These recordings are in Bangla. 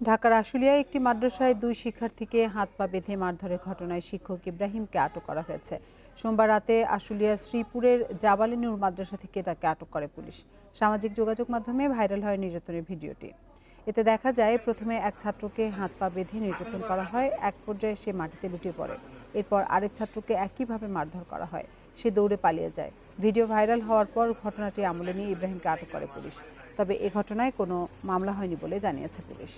ঢাকার আশুলিয়ায় একটি মাদ্রাসায় দুই শিক্ষার্থীকে হাত পা বেঁধে মারধরের ঘটনায় শিক্ষক ইব্রাহিমকে আটক করা হয়েছে। সোমবার রাতে আশুলিয়া শ্রীপুরের জাবালে নূর মাদ্রাসা থেকে তাকে আটক করে পুলিশ। সামাজিক যোগাযোগ মাধ্যমে ভাইরাল হয় নির্যাতনের ভিডিওটি। এতে দেখা যায় প্রথমে এক ছাত্রকে হাত পা বেঁধে নির্যাতন করা হয়, এক পর্যায়ে সে মাটিতে লুটিয়ে পড়ে। এরপর আরেক ছাত্রকে একইভাবে মারধর করা হয়, সে দৌড়ে পালিয়ে যায়। ভিডিও ভাইরাল হওয়ার পর ঘটনাটি আমলে নিয়ে ইব্রাহিমকে আটক করে পুলিশ। তবে এ ঘটনায় কোনো মামলা হয়নি বলে জানিয়েছে পুলিশ।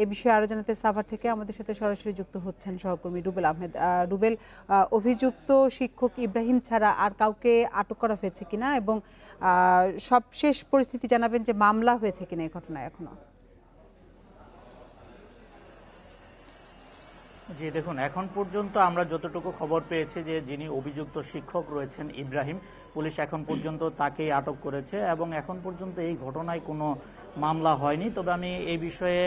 এ বিষয়ে আরো জানাতে সাভার থেকে আমাদের সাথে সরাসরি যুক্ত হচ্ছেন সহকর্মী রুবেল আহমেদ। রুবেল, অভিযুক্ত শিক্ষক ইব্রাহিম ছাড়া আর কাউকে আটক করা হয়েছে কিনা এবং সবশেষ পরিস্থিতি জানাবেন যে মামলা হয়েছে কিনা এই ঘটনায় এখনো? জি দেখুন, এখন পর্যন্ত আমরা যতটুকু খবর পেয়েছি যে যিনি অভিযুক্ত শিক্ষক রয়েছেন ইব্রাহিম, পুলিশ এখন পর্যন্ত তাকেই আটক করেছে এবং এখন পর্যন্ত এই ঘটনায় কোনো মামলা হয়নি। তবে আমি এই বিষয়ে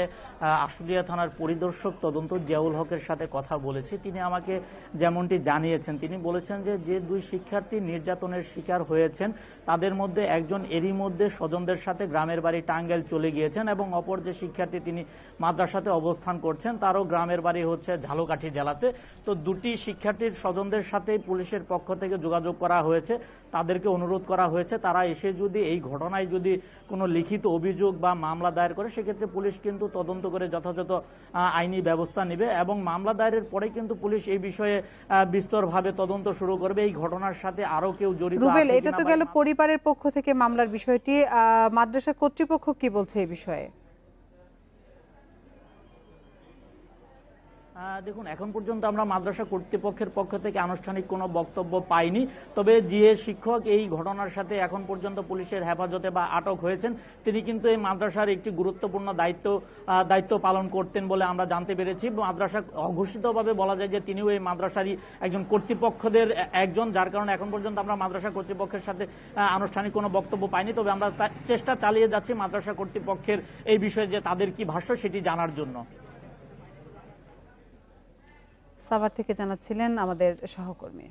আশুলিয়া থানার পরিদর্শক তদন্ত জিয়াউল হকের সাথে কথা বলেছি। তিনি আমাকে যেমনটি জানিয়েছেন, তিনি বলেছেন যে যে দুই শিক্ষার্থী নির্যাতনের শিকার হয়েছেন তাদের মধ্যে একজন এরই মধ্যে স্বজনদের সাথে গ্রামের বাড়ি টাঙ্গাইল চলে গিয়েছেন এবং অপর যে শিক্ষার্থী তিনি মাদ্রাসাতে অবস্থান করছেন তারও গ্রামের বাড়ি হচ্ছে ঝালকাঠি জেলাতে। তো দুটি শিক্ষার্থীর স্বজনদের সাথে পুলিশের পক্ষ থেকে যোগাযোগ করা হয়েছে, তাদেরকে অনুরোধ করা হয়েছে তারা এসে যদি এই ঘটনায় যদি কোনো লিখিত অভিযোগ বা মামলা দায়ের করে সেক্ষেত্রে পুলিশ কিন্তু তদন্ত করে যথাযথ আইনি ব্যবস্থা নেবে এবং মামলা দায়েরের পরে কিন্তু পুলিশ এই বিষয়ে বিস্তরভাবে তদন্ত শুরু করবে এই ঘটনার সাথে আরো কেউ জড়িত আছে রুবেল, কিনা। এটা তো গেল পরিবারের পক্ষ থেকে মামলার বিষয়টি, মাদ্রাসা কর্তৃপক্ষ কি বলছে এই বিষয়ে? দেখুন, এখন পর্যন্ত আমরা মাদ্রাসা কর্তৃপক্ষের পক্ষ থেকে আনুষ্ঠানিক কোনো বক্তব্য পাইনি। তবে যে শিক্ষক এই ঘটনার সাথে এখন পর্যন্ত পুলিশের হেফাজতে বা আটক হয়েছেন তিনি কিন্তু এই মাদ্রাসার একটি গুরুত্বপূর্ণ দায়িত্ব পালন করতেন বলে আমরা জানতে পেরেছি। মাদ্রাসা অঘোষিতভাবে বলা যায় যে তিনিও এই মাদ্রাসারই একজন কর্তৃপক্ষদের একজন, যার কারণে এখন পর্যন্ত আমরা মাদ্রাসা কর্তৃপক্ষের সাথে আনুষ্ঠানিক কোনো বক্তব্য পাইনি। তবে আমরা চেষ্টা চালিয়ে যাচ্ছি মাদ্রাসা কর্তৃপক্ষের এই বিষয়ে যে তাদের কি ভাষ্য সেটি জানার জন্য। সাভার থেকে জানাচ্ছিলেন আমাদের সহকর্মী।